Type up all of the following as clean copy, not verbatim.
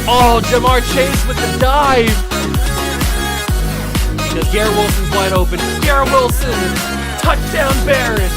Oh, Jamar Chase with the dive. Because Garrett Wilson's wide open. Garrett Wilson, touchdown Barrett.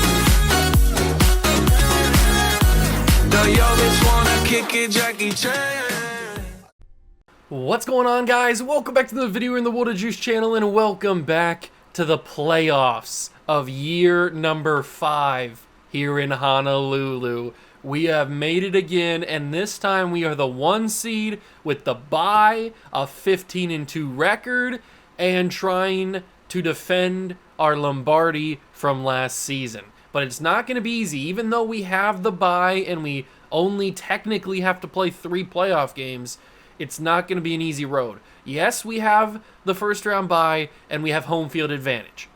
What's going on, guys? Welcome back to the Video in the Water Juice channel, and welcome back to the playoffs of year number 5 here in Honolulu. We have made it again, and this time we are the 1 seed with the bye, a 15-2 record, and trying to defend our Lombardi from last season. But it's not going to be easy, even though we have the bye and we only technically have to play 3 playoff games. It's not going to be an easy road. Yes, we have the first round bye and we have home field advantage.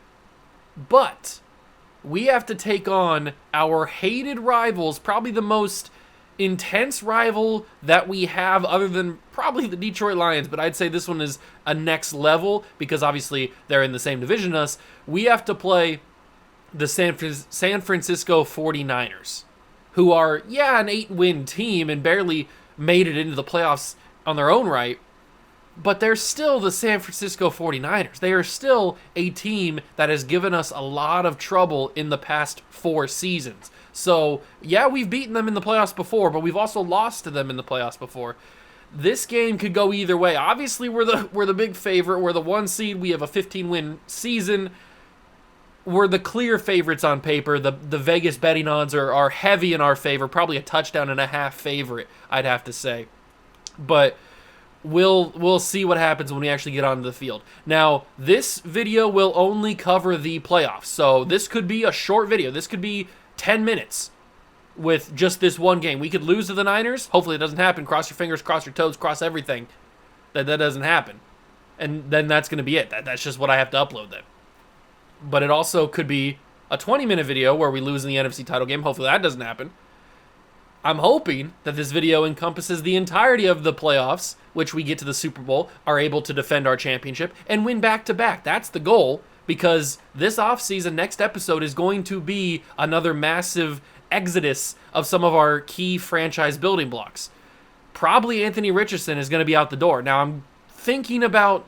But we have to take on our hated rivals, probably the most intense rival that we have other than probably the Detroit Lions, but I'd say this one is a next level because obviously they're in the same division as us. We have to play the San Francisco 49ers, who are, an 8-win team and barely made it into the playoffs on their own right, but they're still the San Francisco 49ers. They are still a team that has given us a lot of trouble in the past 4 seasons. So, yeah, we've beaten them in the playoffs before, but we've also lost to them in the playoffs before. This game could go either way. Obviously, we're the big favorite. We're the 1 seed. We have a 15-win season. We're the clear favorites on paper. The Vegas betting odds are heavy in our favor, probably a touchdown and a half favorite, I'd have to say. But we'll see what happens when we actually get onto the field. Now, this video will only cover the playoffs, so this could be a short video. This could be 10 minutes with just this one game. We could lose to the Niners. Hopefully it doesn't happen. Cross your fingers, cross your toes, cross everything. That doesn't happen. And then that's going to be it. That's just what I have to upload then. But it also could be a 20-minute video where we lose in the NFC title game. Hopefully that doesn't happen. I'm hoping that this video encompasses the entirety of the playoffs, which we get to the Super Bowl, are able to defend our championship, and win back-to-back. That's the goal, because this offseason, next episode, is going to be another massive exodus of some of our key franchise building blocks. Probably Anthony Richardson is going to be out the door. Now, I'm thinking about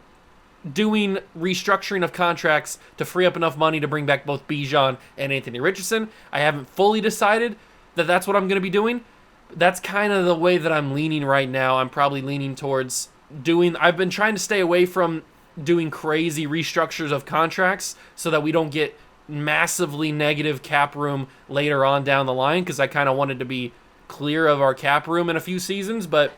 doing restructuring of contracts to free up enough money to bring back both Bijan and Anthony Richardson. I haven't fully decided that that's what I'm going to be doing. That's kind of the way that I'm leaning right now. I'm probably leaning towards I've been trying to stay away from doing crazy restructures of contracts so that we don't get massively negative cap room later on down the line, because I kind of wanted to be clear of our cap room in a few seasons. But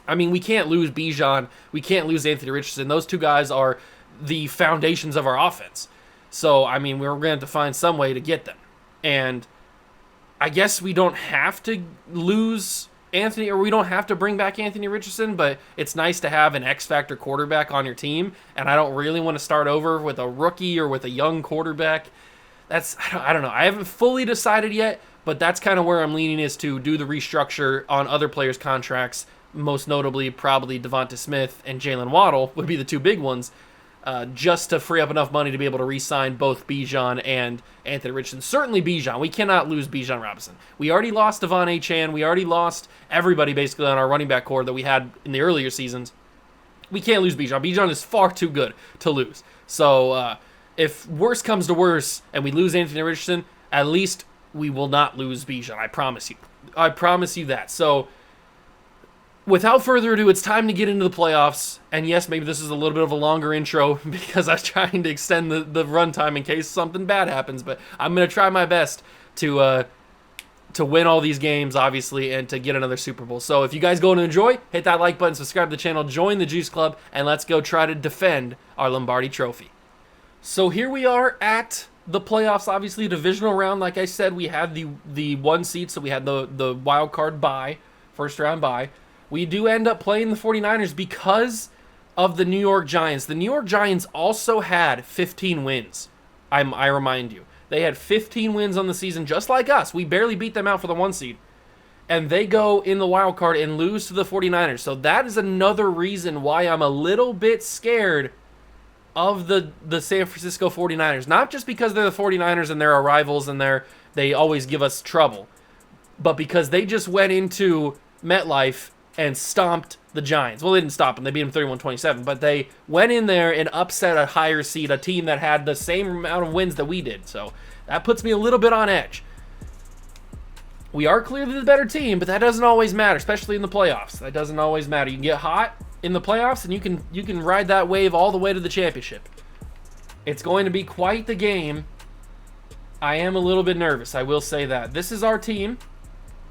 I mean, we can't lose Bijan. We can't lose Anthony Richardson. Those two guys are the foundations of our offense. So, I mean, we're going to have to find some way to get them. And I guess we don't have to lose Anthony, or we don't have to bring back Anthony Richardson, but it's nice to have an X-Factor quarterback on your team, and I don't really want to start over with a rookie or with a young quarterback. I don't know. I haven't fully decided yet, but that's kind of where I'm leaning, is to do the restructure on other players' contracts, most notably probably Devonta Smith and Jalen Waddle would be the 2 big ones, just to free up enough money to be able to re-sign both Bijan and Anthony Richardson. Certainly Bijan. We cannot lose Bijan Robinson. We already lost Devon Achane. We already lost everybody basically on our running back core that we had in the earlier seasons. We can't lose Bijan. Bijan is far too good to lose. So if worse comes to worse and we lose Anthony Richardson, at least we will not lose Bijan. I promise you. I promise you that. So without further ado, it's time to get into the playoffs. And yes, maybe this is a little bit of a longer intro because I was trying to extend the runtime in case something bad happens. But I'm going to try my best to win all these games, obviously, and to get another Super Bowl. So if you guys go and enjoy, hit that like button, subscribe to the channel, join the Juice Club, and let's go try to defend our Lombardi trophy. So here we are at the playoffs, obviously, divisional round. Like I said, we had the 1 seed, so we had the wild card bye, first round bye. We do end up playing the 49ers because of the New York Giants. The New York Giants also had 15 wins, I remind you. They had 15 wins on the season, just like us. We barely beat them out for the 1 seed. And they go in the wild card and lose to the 49ers. So that is another reason why I'm a little bit scared of the San Francisco 49ers. Not just because they're the 49ers and they're our rivals and they always give us trouble. but because they just went into MetLife and stomped the Giants. Well, they didn't stop them. They beat them 31-27, but they went in there and upset a higher seed, a team that had the same amount of wins that we did. So that puts me a little bit on edge. We are clearly the better team, but that doesn't always matter, especially in the playoffs. That doesn't always matter. You can get hot in the playoffs, and you can ride that wave all the way to the championship. It's going to be quite the game. I am a little bit nervous, I will say that. This is our team.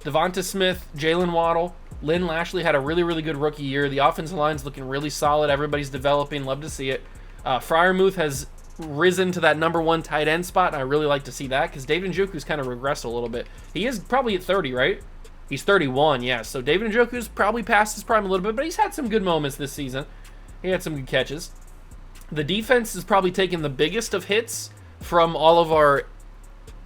Devonta Smith, Jalen Waddle, Lynn Lashley had a really, really good rookie year. The offensive line's looking really solid. Everybody's developing. Love to see it. Freiermuth has risen to that #1 tight end spot, and I really like to see that because David Njoku's kind of regressed a little bit. He is probably at 30, right? He's 31, yeah. So David Njoku's probably past his prime a little bit, but he's had some good moments this season. He had some good catches. The defense is probably taking the biggest of hits from all of our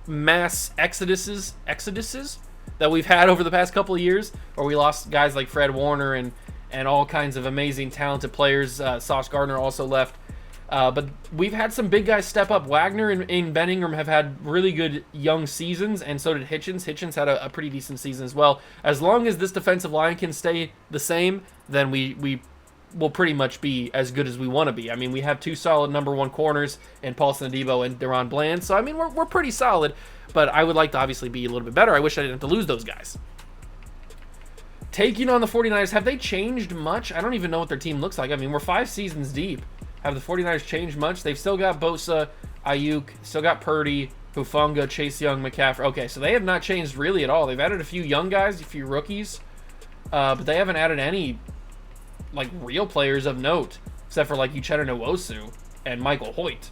mass exoduses that we've had over the past couple of years, where we lost guys like Fred Warner and all kinds of amazing, talented players. Sauce Gardner also left. But we've had some big guys step up. Wagner and Ben Ingram have had really good young seasons, and so did Hitchens. Hitchens had a pretty decent season as well. As long as this defensive line can stay the same, then we will pretty much be as good as we want to be. I mean, we have 2 solid #1 corners in Paulson Adebo and Deron Bland, so I mean, we're pretty solid, but I would like to obviously be a little bit better. I wish I didn't have to lose those guys. Taking on the 49ers, have they changed much? I don't even know what their team looks like. I mean, we're 5 seasons deep. Have the 49ers changed much? They've still got Bosa, Ayuk, still got Purdy, Hufanga, Chase Young, McCaffrey. Okay, so they have not changed really at all. They've added a few young guys, a few rookies, but they haven't added any like real players of note, except for like Uchenna Nwosu and Michael Hoyt.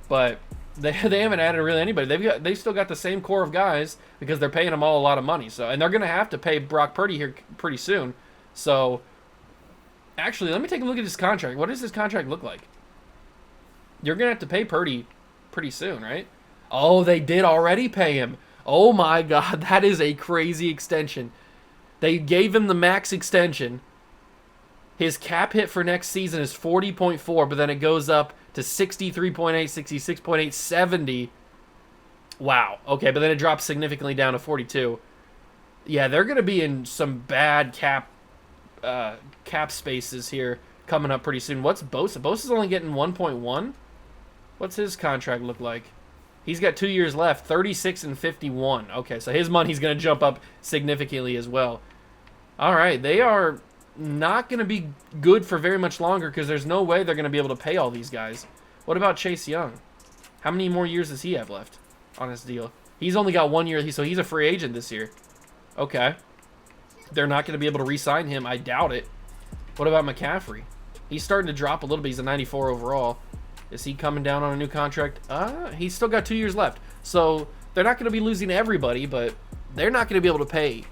But they haven't added really anybody. They've still got the same core of guys because they're paying them all a lot of money. So, and they're gonna have to pay Brock Purdy here pretty soon. So actually, let me take a look at his contract. What does his contract look like? You're going to have to pay Purdy pretty soon, right? Oh, they did already pay him. Oh my God, that is a crazy extension. They gave him the max extension. His cap hit for next season is 40.4, but then it goes up to 63.8, 66.8, 70. Wow. Okay, but then it drops significantly down to 42. Yeah, they're going to be in some bad cap spaces here coming up pretty soon. What's Bosa? Bosa's only getting 1.1. What's his contract look like? He's got 2 years left, 36 and 51. Okay, so his money's going to jump up significantly as well. All right, they are not going to be good for very much longer because there's no way they're going to be able to pay all these guys. What about Chase Young? How many more years does he have left on his deal? He's only got 1 year, so he's a free agent this year. Okay. They're not going to be able to re-sign him. I doubt it. What about McCaffrey? He's starting to drop a little bit. He's a 94 overall. Is he coming down on a new contract? He's still got 2 years left. So they're not going to be losing everybody, but they're not going to be able to pay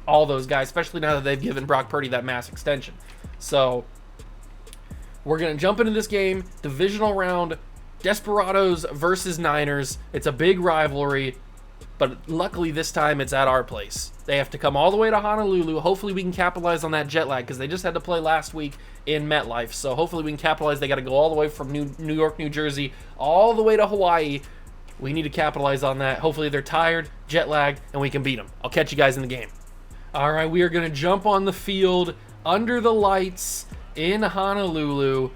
all those guys, especially now that they've given Brock Purdy that mass extension. So we're going to jump into this game. Divisional round. Desperados versus Niners. It's a big rivalry, but luckily this time it's at our place. They have to come all the way to Honolulu. Hopefully we can capitalize on that jet lag because they just had to play last week in MetLife. So hopefully we can capitalize. They got to go all the way from New York, New Jersey, all the way to Hawaii. We need to capitalize on that. Hopefully they're tired, jet lagged, and we can beat them. I'll catch you guys in the game. All right, we are going to jump on the field under the lights in Honolulu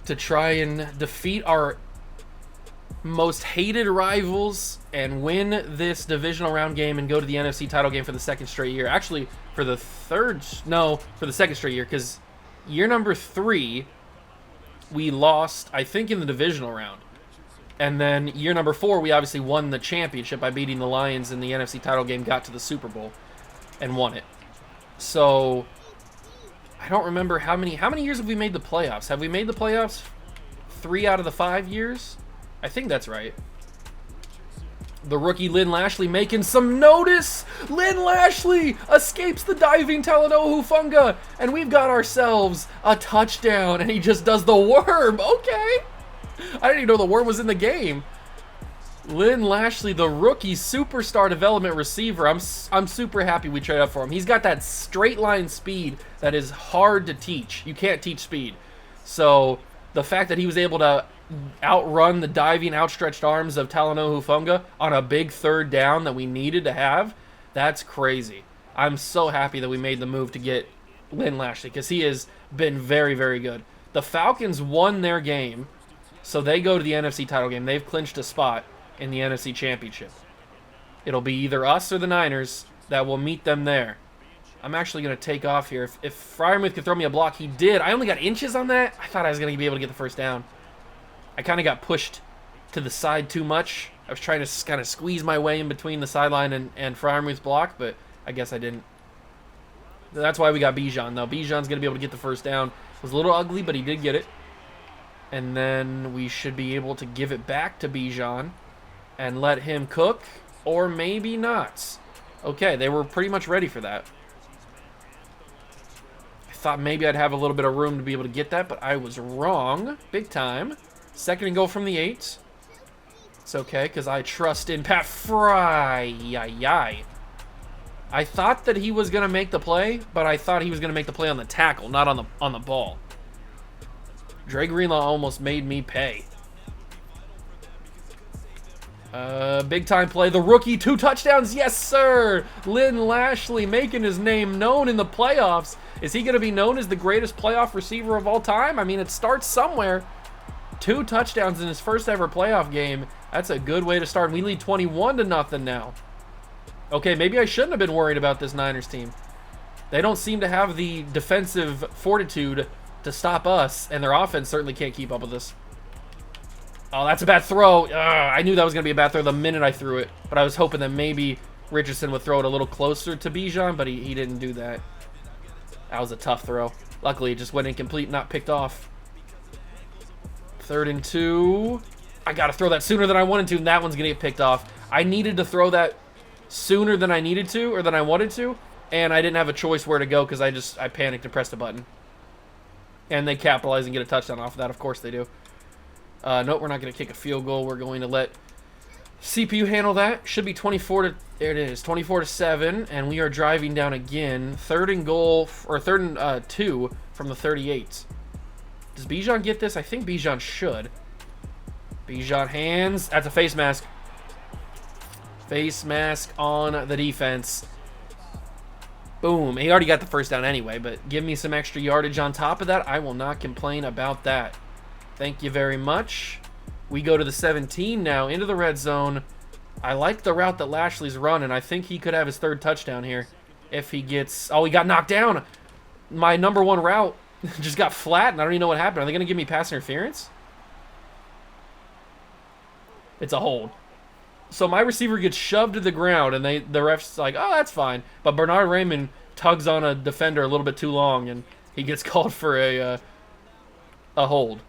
to try and defeat our most hated rivals and win this divisional round game and go to the NFC title game for the second straight year. Actually, for the second straight year, because year number 3, we lost, I think, in the divisional round. And then year number 4, we obviously won the championship by beating the Lions in the NFC title game, got to the Super Bowl, and won it. So I don't remember how many years have we made the playoffs? Have we made the playoffs 3 out of the 5 years? I think that's right. The rookie Lynn Lashley making some notice. Lynn Lashley escapes the diving Talanoa Hufanga, and we've got ourselves a touchdown, and he just does the worm. Okay. I didn't even know the worm was in the game. Lynn Lashley, the rookie superstar development receiver. I'm super happy we traded up for him. He's got that straight line speed that is hard to teach. You can't teach speed. So the fact that he was able to outrun the diving, outstretched arms of Talanoa Hufanga on a big third down that we needed to have, That's crazy. I'm so happy that we made the move to get Lynn Lashley because he has been very, very good. The Falcons won their game, so they go to the NFC title game. They've clinched a spot in the NFC Championship. It'll be either us or the Niners that will meet them there. I'm actually going to take off here. If Freiermuth could throw me a block, he did. I only got inches on that. I thought I was going to be able to get the first down. I kind of got pushed to the side too much. I was trying to kind of squeeze my way in between the sideline and Freiermuth's block, but I guess I didn't. That's why we got Bijan, though. Bijan's going to be able to get the first down. It was a little ugly, but he did get it. And then we should be able to give it back to Bijan and let him cook, or maybe not. Okay, they were pretty much ready for that. I thought maybe I'd have a little bit of room to be able to get that, but I was wrong. Big time. Second and goal from the 8. It's okay, because I trust in Pat Fry. I thought that he was going to make the play, but I thought he was going to make the play on the tackle, not on the ball. Dre Greenlaw almost made me pay. Big time play. The rookie, 2 touchdowns. Yes, sir. Lynn Lashley making his name known in the playoffs. Is he going to be known as the greatest playoff receiver of all time? I mean, it starts somewhere. 2 touchdowns in his first ever playoff game. That's a good way to start. We lead 21-0 now. Okay, maybe I shouldn't have been worried about this Niners team. They don't seem to have the defensive fortitude to stop us, and their offense certainly can't keep up with us. Oh, that's a bad throw. I knew that was going to be a bad throw the minute I threw it, but I was hoping that maybe Richardson would throw it a little closer to Bijan, but he didn't do that. That was a tough throw. Luckily, it just went incomplete, not picked off. 3rd and 2. I got to throw that sooner than I wanted to, and that one's going to get picked off. I needed to throw that sooner than I needed to, or than I wanted to, and I didn't have a choice where to go because I panicked and pressed a button. And they capitalize and get a touchdown off of that. Of course they do. Nope, we're not going to kick a field goal. We're going to let CPU handle that. Should be there it is, 24-7, and we are driving down again. 3rd and goal, or 3rd and 2 from the 38. Does Bijan get this? I think Bijan should. Bijan hands. That's a face mask. Face mask on the defense. Boom. He already got the first down anyway, but give me some extra yardage on top of that. I will not complain about that. Thank you very much. We go to the 17 now, into the red zone. I like the route that Lashley's running. I think he could have his 3rd touchdown here if he gets... Oh, he got knocked down. My number 1 route just got flat, and I don't even know what happened. Are they going to give me pass interference? It's a hold. So my receiver gets shoved to the ground, and the ref's like, oh, that's fine. But Bernard Raymond tugs on a defender a little bit too long, and he gets called for a hold.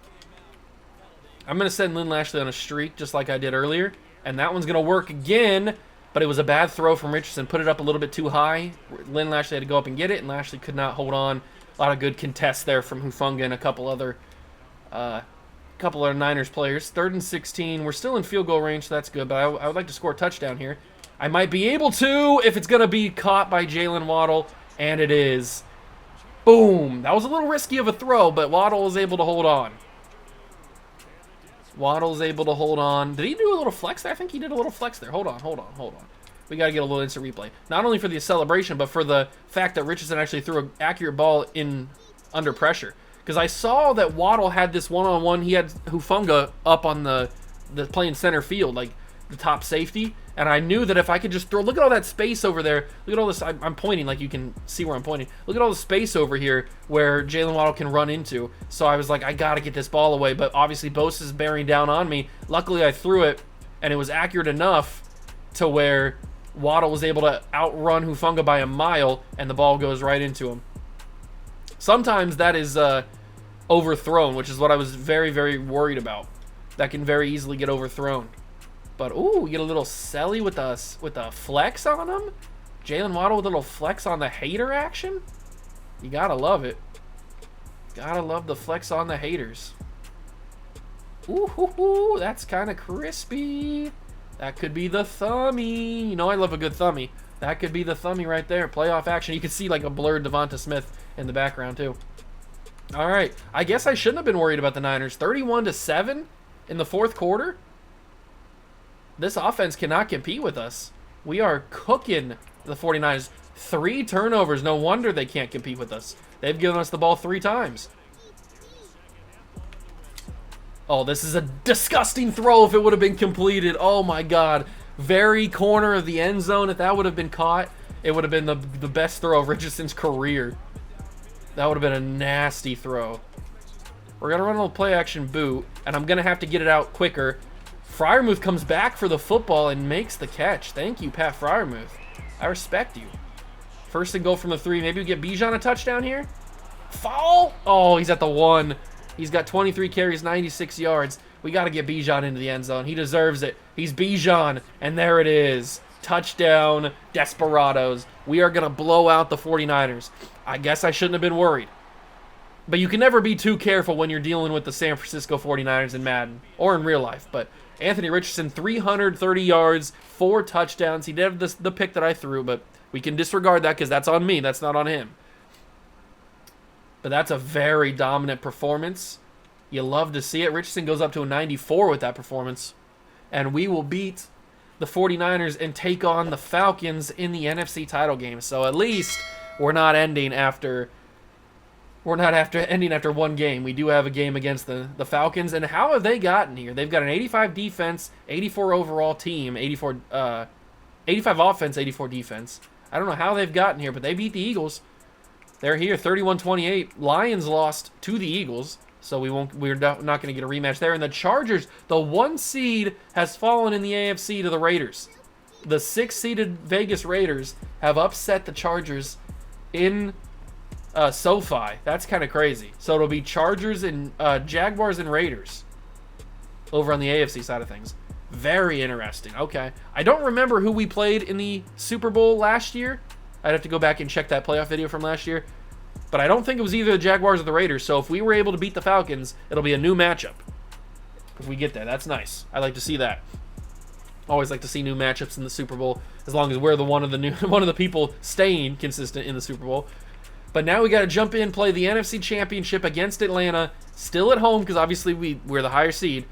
I'm going to send Lynn Lashley on a streak just like I did earlier, and that one's going to work again, but it was a bad throw from Richardson. Put it up a little bit too high. Lynn Lashley had to go up and get it, and Lashley could not hold on. A lot of good contests there from Hufanga and a couple other Niners players. 3rd and 16. We're still in field goal range, so that's good, but I would like to score a touchdown here. I might be able to if it's going to be caught by Jalen Waddle, and it is. Boom. That was a little risky of a throw, but Waddle was able to hold on. Waddle's able to hold on. Did he do a little flex there? I think he did a little flex there. Hold on. We got to get a little instant replay. Not only for the celebration, but for the fact that Richardson actually threw an accurate ball in under pressure. Because I saw that Waddle had this one-on-one. He had Hufanga up on the playing center field, like the top safety. And I knew that if I could just throw... Look at all that space over there. Look at all this... I'm pointing like you can see where I'm pointing. Look at all the space over here where Jalen Waddle can run into. So I was like, I got to get this ball away. But obviously, Bosa is bearing down on me. Luckily, I threw it, and it was accurate enough to where Waddle was able to outrun Hufanga by a mile, and the ball goes right into him. Sometimes that is overthrown, which is what I was very, very worried about. That can very easily get overthrown. But, ooh, we get a little Selly with a flex on him. Jalen Waddle with a little flex on the hater action. You gotta love it. Gotta love the flex on the haters. Ooh, that's kind of crispy. That could be the thumbie. You know I love a good thumbie. That could be the thumbie right there. Playoff action. You can see like a blurred Devonta Smith in the background too. All right. I guess I shouldn't have been worried about the Niners. 31-7 in the 4th quarter. This offense cannot compete with us. We are cooking the 49ers. 3 turnovers. No wonder they can't compete with us. They've given us the ball 3 times. Oh, this is a disgusting throw if it would have been completed. Oh, my God. Very corner of the end zone. If that would have been caught, it would have been the best throw of Richardson's career. That would have been a nasty throw. We're going to run a little play-action boot, and I'm going to have to get it out quicker. Freiermuth comes back for the football and makes the catch. Thank you, Pat Freiermuth. I respect you. First and goal from the 3. Maybe we get Bijan a touchdown here? Foul! Oh, he's at the 1. He's got 23 carries, 96 yards. We got to get Bijan into the end zone. He deserves it. He's Bijan, and there it is. Touchdown, Desperados. We are going to blow out the 49ers. I guess I shouldn't have been worried. But you can never be too careful when you're dealing with the San Francisco 49ers in Madden or in real life. But Anthony Richardson, 330 yards, 4 touchdowns. He did have the pick that I threw, but we can disregard that because that's on me. That's not on him. But that's a very dominant performance. You love to see it. Richardson goes up to a 94 with that performance. And we will beat the 49ers and take on the Falcons in the NFC title game. So at least we're not ending after one game. We do have a game against the Falcons. And how have they gotten here? They've got an 85 defense, 84 overall team, 85 offense, 84 defense. I don't know how they've gotten here, but they beat the Eagles. They're here, 31-28. Lions lost to the Eagles, so we're not going to get a rematch there. And the Chargers, the 1 seed, has fallen in the AFC to the Raiders. The 6-seeded Vegas Raiders have upset the Chargers in SoFi. That's kind of crazy. So it'll be Chargers and Jaguars and Raiders over on the AFC side of things. Very interesting. Okay. I don't remember who we played in the Super Bowl last year. I'd have to go back and check that playoff video from last year. But I don't think it was either the Jaguars or the Raiders. So if we were able to beat the Falcons, it'll be a new matchup. If we get there, that's nice. I like to see that. Always like to see new matchups in the Super Bowl, as long as we're one of the people staying consistent in the Super Bowl. But now we got to jump in, play the NFC Championship against Atlanta, still at home because obviously we're the higher seed.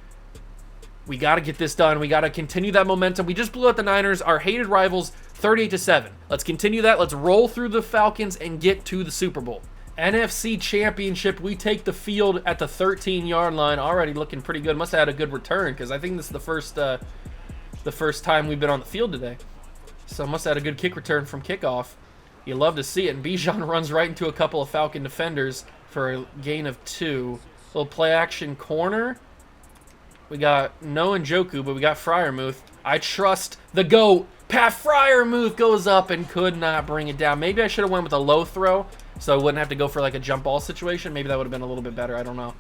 We got to get this done. We got to continue that momentum. We just blew out the Niners, our hated rivals, 38-7. Let's continue that. Let's roll through the Falcons and get to the Super Bowl. NFC Championship, we take the field at the 13-yard line. Already looking pretty good. Must have had a good return because I think this is the first time we've been on the field today. So must have had a good kick return from kickoff. You love to see it. And Bijan runs right into a couple of Falcon defenders for a gain of 2. Little play-action corner. We got no Njoku, but we got Freiermuth. I trust the GOAT. Pat Freiermuth goes up and could not bring it down. Maybe I should have went with a low throw so I wouldn't have to go for like a jump ball situation. Maybe that would have been a little bit better. I don't know.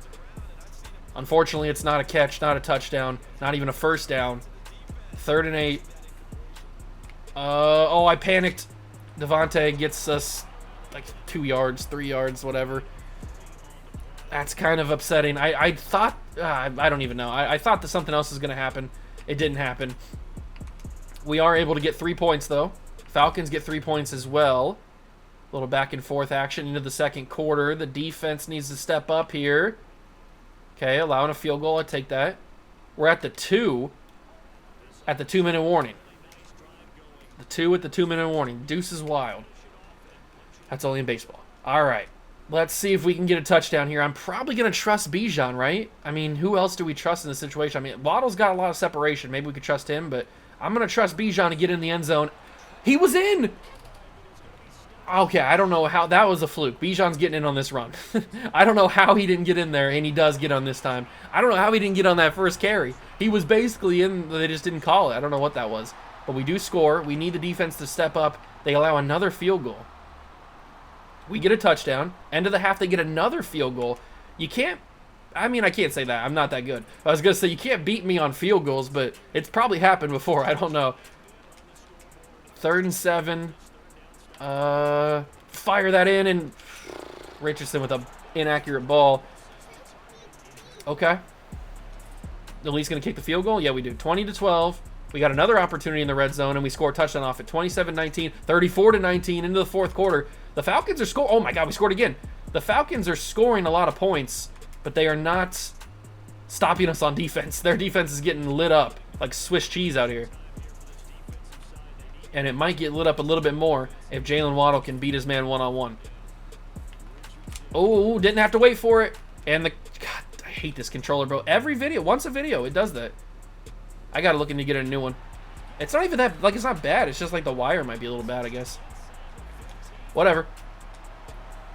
Unfortunately, it's not a catch, not a touchdown, not even a first down. 3rd and 8. Oh, I panicked. Devontae gets us like 2 yards, 3 yards, whatever. That's kind of upsetting. I thought, I don't even know. I thought that something else was going to happen. It didn't happen. We are able to get 3 points, though. Falcons get 3 points as well. A little back and forth action into the second quarter. The defense needs to step up here. Okay, allowing a field goal. I take that. We're at the 2 at the 2-minute warning. The 2 at the 2-minute warning. Deuce is wild. That's only in baseball. All right. Let's see if we can get a touchdown here. I'm probably going to trust Bijan, right? I mean, who else do we trust in this situation? I mean, Waddle's got a lot of separation. Maybe we could trust him, but I'm going to trust Bijan to get in the end zone. He was in! Okay, I don't know how. That was a fluke. Bijan's getting in on this run. I don't know how he didn't get in there, and he does get on this time. I don't know how he didn't get on that first carry. He was basically in. They just didn't call it. I don't know what that was. But we do score. We need the defense to step up. They allow another field goal. We get a touchdown. End of the half, they get another field goal. You can't, I mean, I can't say that. I'm not that good. I was going to say, you can't beat me on field goals, but it's probably happened before. I don't know. 3rd and 7. Fire that in, and Richardson with an inaccurate ball. Okay. At least going to kick the field goal? Yeah, we do. 20-12. We got another opportunity in the red zone, and we score a touchdown off at 27-19, 34-19 into the fourth quarter. The Falcons are scoring. Oh, my God, we scored again. The Falcons are scoring a lot of points, but they are not stopping us on defense. Their defense is getting lit up like Swiss cheese out here. And it might get lit up a little bit more if Jalen Waddle can beat his man one-on-one. Oh, didn't have to wait for it. And God, I hate this controller, bro. Every video, once a video, it does that. I gotta look into getting a new one. It's not even that, like, it's not bad. It's just like the wire might be a little bad, I guess. Whatever.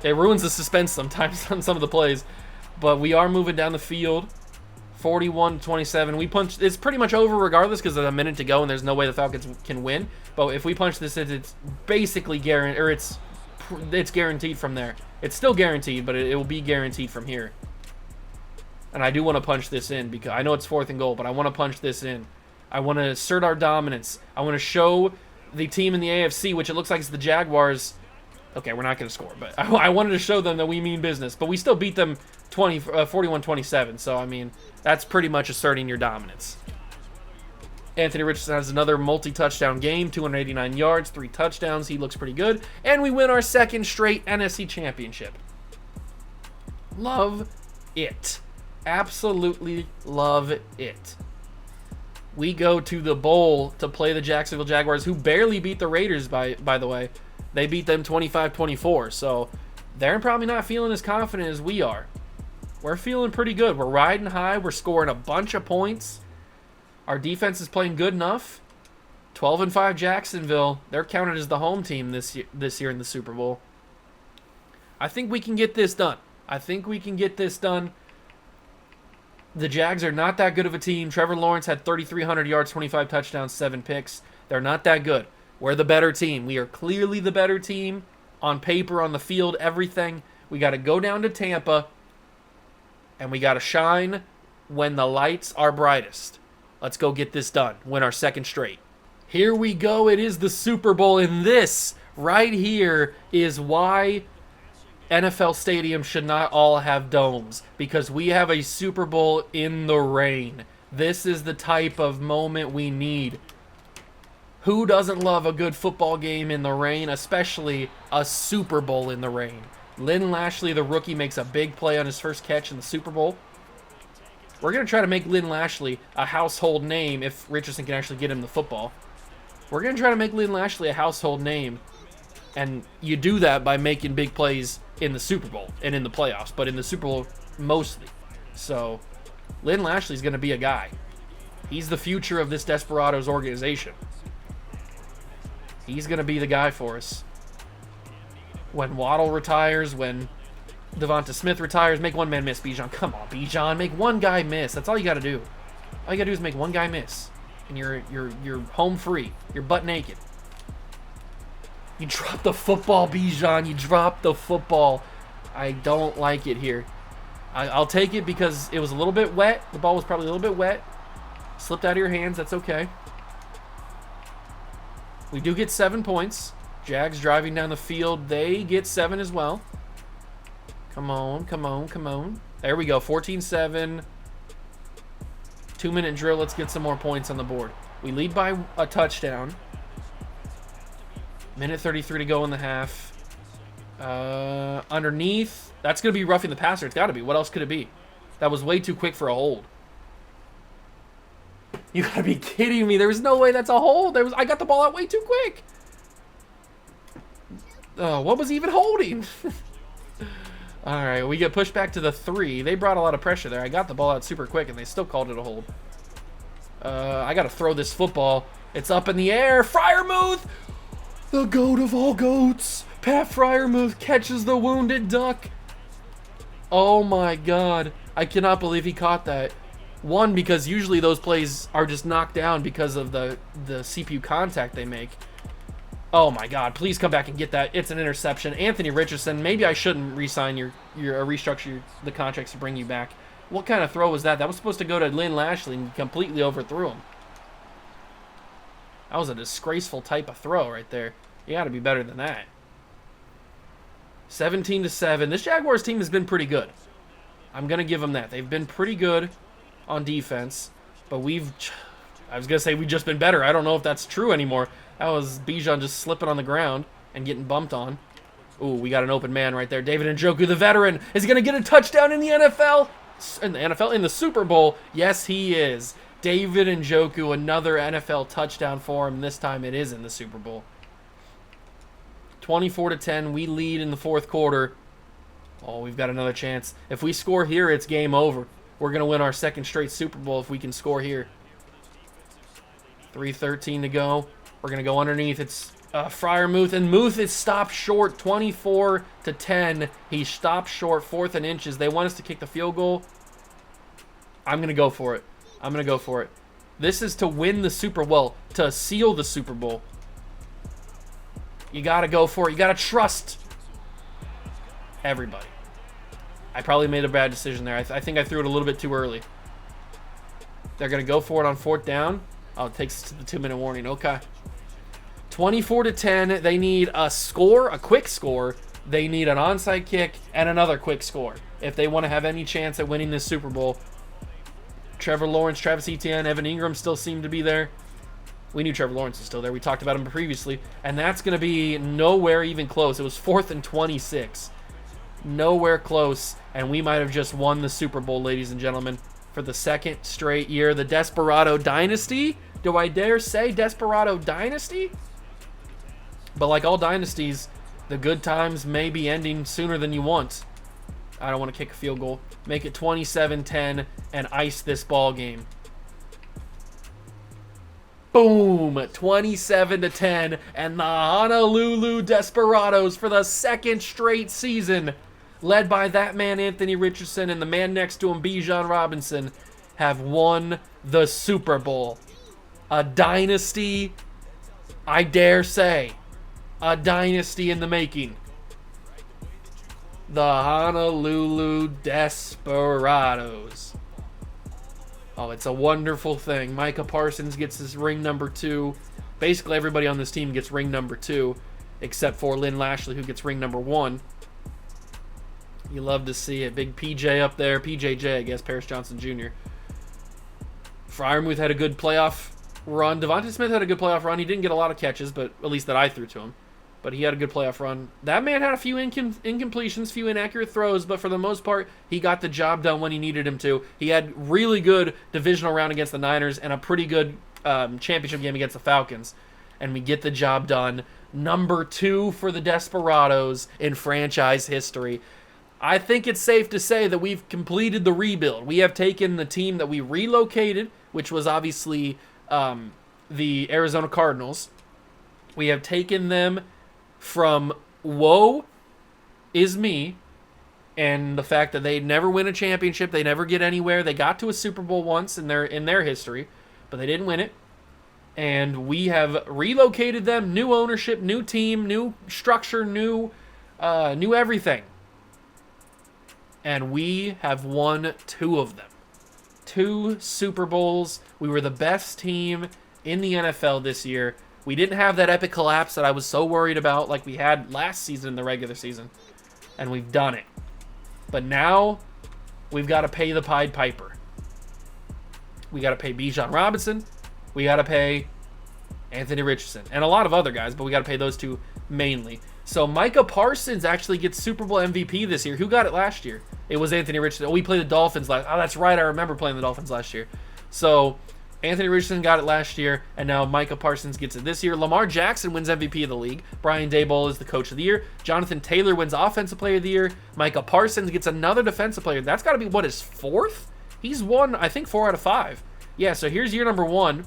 It ruins the suspense sometimes on some of the plays. But we are moving down the field. 41-27. We punch. It's pretty much over regardless because there's a minute to go and there's no way the Falcons can win. But if we punch this, it's basically guaranteed, or it's guaranteed from there. It's still guaranteed, but it will be guaranteed from here. And I do want to punch this in because I know it's 4th and goal, but I want to punch this in. I want to assert our dominance. I want to show the team in the AFC, which it looks like it's the Jaguars. Okay, we're not going to score, but I wanted to show them that we mean business. But we still beat them 41-27, so, I mean, that's pretty much asserting your dominance. Anthony Richardson has another multi-touchdown game, 289 yards, 3 touchdowns. He looks pretty good. And we win our 2nd straight NFC championship. Love it. Absolutely love it. We go to the bowl to play the Jacksonville Jaguars, who barely beat the Raiders, by the way. They beat them 25-24, so they're probably not feeling as confident as we are. We're feeling pretty good. We're riding high. We're scoring a bunch of points. Our defense is playing good enough. 12-5 Jacksonville. They're counted as the home team this year in the Super Bowl. I think we can get this done. The Jags are not that good of a team. Trevor Lawrence had 3,300 yards, 25 touchdowns, 7 picks. They're not that good. We're the better team. We are clearly the better team on paper, on the field, everything. We got to go down to Tampa, and we got to shine when the lights are brightest. Let's go get this done. Win our 2nd straight. Here we go. It is the Super Bowl, and this right here is why NFL stadiums should not all have domes, because we have a Super Bowl in the rain. This is the type of moment we need. Who doesn't love a good football game in the rain, especially a Super Bowl in the rain? Lynn Lashley, the rookie, makes a big play on his first catch in the Super Bowl. We're going to try to make Lynn Lashley a household name if Richardson can actually get him the football. We're going to try to make Lynn Lashley a household name, and you do that by making big plays in the Super Bowl and in the playoffs, but in the Super Bowl mostly. So Lynn Lashley's going to be a guy. He's the future of this Desperados organization. He's going to be the guy for us. When Waddle retires, when Devonta Smith retires, make one man miss, Bijan. Come on, Bijan, make one guy miss. That's all you got to do. All you got to do is make one guy miss, and you're home free. You're butt naked. You dropped the football, Bijan. You dropped the football. I don't like it here. I'll take it because it was a little bit wet. The ball was probably a little bit wet. Slipped out of your hands. That's okay. We do get 7 points. Jags driving down the field. They get 7 as well. Come on, come on, come on. There we go. 14-7. 2-minute drill. Let's get some more points on the board. We lead by a touchdown. Minute 33 to go in the half. Underneath. That's going to be roughing the passer. It's got to be. What else could it be? That was way too quick for a hold. You got to be kidding me. There was no way that's a hold. I got the ball out way too quick. Oh, what was he even holding? All right, we get pushed back to the 3. They brought a lot of pressure there. I got the ball out super quick, and they still called it a hold. I got to throw this football. It's up in the air. Freiermuth! The goat of all goats. Pat Freiermuth catches the wounded duck. Oh my God. I cannot believe he caught that. One, because usually those plays are just knocked down because of the CPU contact they make. Oh my God, please come back and get that. It's an interception. Anthony Richardson, maybe I shouldn't re-sign restructure the contracts to bring you back. What kind of throw was that? That was supposed to go to Lynn Lashley and completely overthrew him. That was a disgraceful type of throw right there. You got to be better than that. 17-7. This Jaguars team has been pretty good. I'm going to give them that. They've been pretty good on defense, but I was going to say we've just been better. I don't know if that's true anymore. That was Bijan just slipping on the ground and getting bumped on. Ooh, we got an open man right there. David Njoku, the veteran, is going to get a touchdown in the NFL. In the Super Bowl. Yes, he is. David Njoku, another NFL touchdown for him. This time it is in the Super Bowl. 24-10, we lead in the fourth quarter. Oh, we've got another chance. If we score here, it's game over. We're going to win our second straight Super Bowl if we can score here. 3:13 to go. We're going to go underneath. It's Freiermuth, and Muth is stopped short, 24-10. He stopped short, 4th and inches. They want us to kick the field goal. I'm going to go for it. I'm going to go for it. This is to win the Super Bowl, to seal the Super Bowl. You got to go for it. You got to trust everybody. I probably made a bad decision there. I think I threw it a little bit too early. They're going to go for it on 4th down. Oh, it takes us to the 2-minute warning. Okay. 24-10. They need a score, a quick score. They need an onside kick and another quick score if they want to have any chance at winning this Super Bowl. Trevor Lawrence, Travis Etienne, Evan Ingram still seem to be there. We knew Trevor Lawrence was still there. We talked about him previously. And that's going to be nowhere even close. It was 4th and 26. Nowhere close. And we might have just won the Super Bowl, ladies and gentlemen, for the second straight year. The Desperado Dynasty. Do I dare say Desperado Dynasty? But like all dynasties, the good times may be ending sooner than you want. I don't want to kick a field goal. Make it 27-10 and ice this ball game. Boom! 27-10, and the Honolulu Desperados for the second straight season, led by that man Anthony Richardson and the man next to him, Bijan Robinson, have won the Super Bowl. A dynasty, I dare say. A dynasty in the making. The Honolulu Desperados. Oh, it's a wonderful thing. Micah Parsons gets his ring number 2. Basically, everybody on this team gets ring number 2, except for Lynn Lashley, who gets ring number 1. You love to see it. Big PJ up there. PJJ, I guess, Paris Johnson Jr. Freiermuth had a good playoff run. Devontae Smith had a good playoff run. He didn't get a lot of catches, but at least that I threw to him. But he had a good playoff run. That man had a few incompletions, few inaccurate throws, but for the most part, he got the job done when he needed him to. He had really good divisional round against the Niners and a pretty good championship game against the Falcons. And we get the job done. Number 2 for the Desperados in franchise history. I think it's safe to say that we've completed the rebuild. We have taken the team that we relocated, which was obviously the Arizona Cardinals. We have taken them from woe is me and the fact that they never win a championship, they never get anywhere. They got to a Super Bowl once in their history, but they didn't win it. And we have relocated them, new ownership, new team, new structure, new everything. And we have won 2 of them. 2 Super Bowls. We were the best team in the NFL this year. We didn't have that epic collapse that I was so worried about like we had last season in the regular season. And we've done it. But now, we've got to pay the Pied Piper. We got to pay Bijan Robinson. We got to pay Anthony Richardson. And a lot of other guys, but we got to pay those 2 mainly. So Micah Parsons actually gets Super Bowl MVP this year. Who got it last year? It was Anthony Richardson. Oh, we played the Dolphins last. Oh, that's right. I remember playing the Dolphins last year. So Anthony Richardson got it last year, and now Micah Parsons gets it this year. Lamar Jackson wins MVP of the league. Brian Daboll is the coach of the year. Jonathan Taylor wins Offensive Player of the Year. Micah Parsons gets another Defensive Player. That's got to be, his 4th? He's won, I think, 4 out of 5. Yeah, so here's year number 1.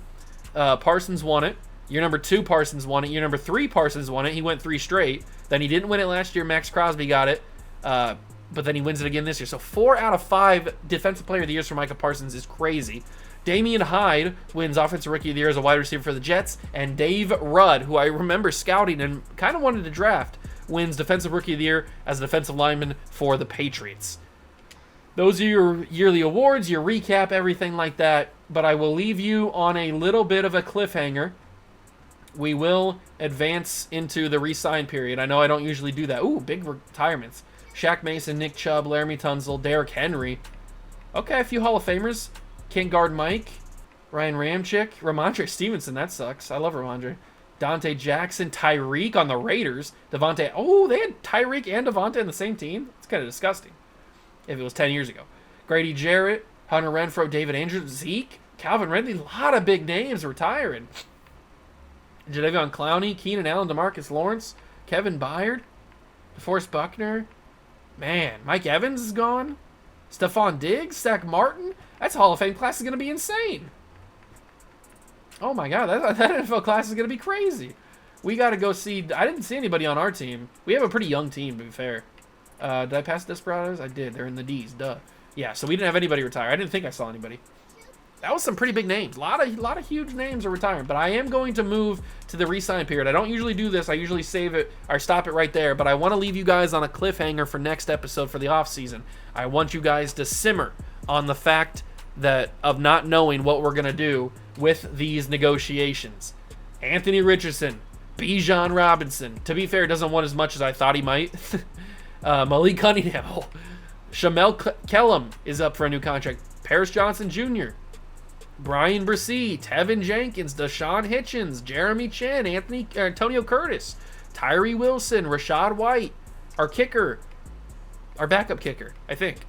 Parsons won it. Year number 2, Parsons won it. Year number 3, Parsons won it. He went 3 straight. Then he didn't win it last year. Max Crosby got it. But then he wins it again this year. So 4 out of 5 Defensive Player of the Years for Micah Parsons is crazy. Damian Hyde wins Offensive Rookie of the Year as a wide receiver for the Jets. And Dave Rudd, who I remember scouting and kind of wanted to draft, wins Defensive Rookie of the Year as a defensive lineman for the Patriots. Those are your yearly awards, your recap, everything like that. But I will leave you on a little bit of a cliffhanger. We will advance into the re-sign period. I know I don't usually do that. Ooh, big retirements. Shaq Mason, Nick Chubb, Laramie Tunsil, Derrick Henry. Okay, a few Hall of Famers. Can't guard Mike, Ryan Ramchick, Ramondre Stevenson, that sucks. I love Ramondre. Dante Jackson, Tyreek on the Raiders. Devontae, oh, they had Tyreek and Devontae in the same team? It's kind of disgusting if it was 10 years ago. Grady Jarrett, Hunter Renfrow, David Andrews, Zeke, Calvin Ridley, a lot of big names retiring. Jadeveon Clowney, Keenan Allen, DeMarcus Lawrence, Kevin Byard, DeForest Buckner. Man, Mike Evans is gone. Stephon Diggs, Zach Martin. That's Hall of Fame class is going to be insane. Oh my God, that NFL class is going to be crazy. We got to go see. I didn't see anybody on our team. We have a pretty young team, to be fair. Did I pass Desperados? I did. They're in the D's. Duh. Yeah, so we didn't have anybody retire. I didn't think I saw anybody. That was some pretty big names. A lot of huge names are retiring. But I am going to move to the re-sign period. I don't usually do this. I usually save it or stop it right there. But I want to leave you guys on a cliffhanger for next episode for the offseason. I want you guys to simmer on the fact that of not knowing what we're going to do with these negotiations. Anthony Richardson, Bijan Robinson. To be fair, doesn't want as much as I thought he might. Malik Cunningham. Oh. Shamel Kellum is up for a new contract. Paris Johnson Jr., Brian Bresee, Tevin Jenkins, Deshaun Hitchens, Jeremy Chin, Antonio Curtis, Tyree Wilson, Rashad White, our kicker, our backup kicker, I think.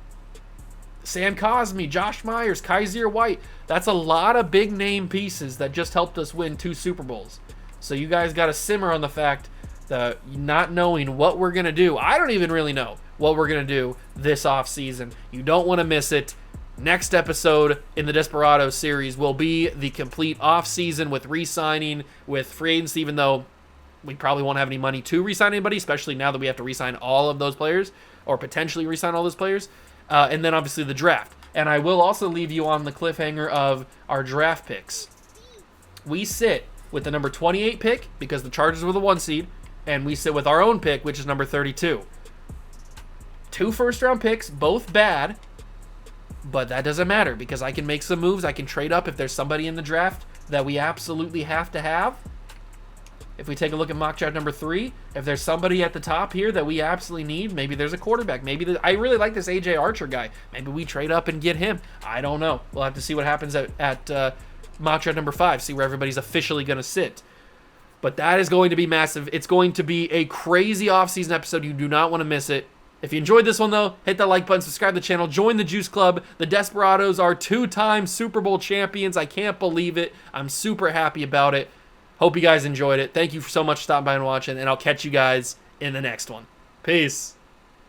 Sam Cosmi, Josh Myers, Kaiser White. That's a lot of big name pieces that just helped us win 2 Super Bowls. So you guys got to simmer on the fact that not knowing what we're going to do. I don't even really know what we're going to do this offseason. You don't want to miss it. Next episode in the Desperados series will be the complete offseason with re-signing, with free agency, even though we probably won't have any money to re-sign anybody, especially now that we have to re-sign all of those players, or potentially re-sign all those players. And then obviously the draft. And I will also leave you on the cliffhanger of our draft picks. We sit with the number 28 pick because the Chargers were the 1 seed, and we sit with our own pick, which is number 32. 2 first-round picks, both bad, but that doesn't matter because I can make some moves. I can trade up if there's somebody in the draft that we absolutely have to have. If we take a look at mock draft number 3, if there's somebody at the top here that we absolutely need, maybe there's a quarterback. Maybe I really like this AJ Archer guy. Maybe we trade up and get him. I don't know. We'll have to see what happens at mock draft number 5, see where everybody's officially going to sit. But that is going to be massive. It's going to be a crazy offseason episode. You do not want to miss it. If you enjoyed this one, though, hit that like button, subscribe to the channel, join the Juice Club. The Desperados are 2-time Super Bowl champions. I can't believe it. I'm super happy about it. Hope you guys enjoyed it. Thank you so much for stopping by and watching, and I'll catch you guys in the next one. Peace.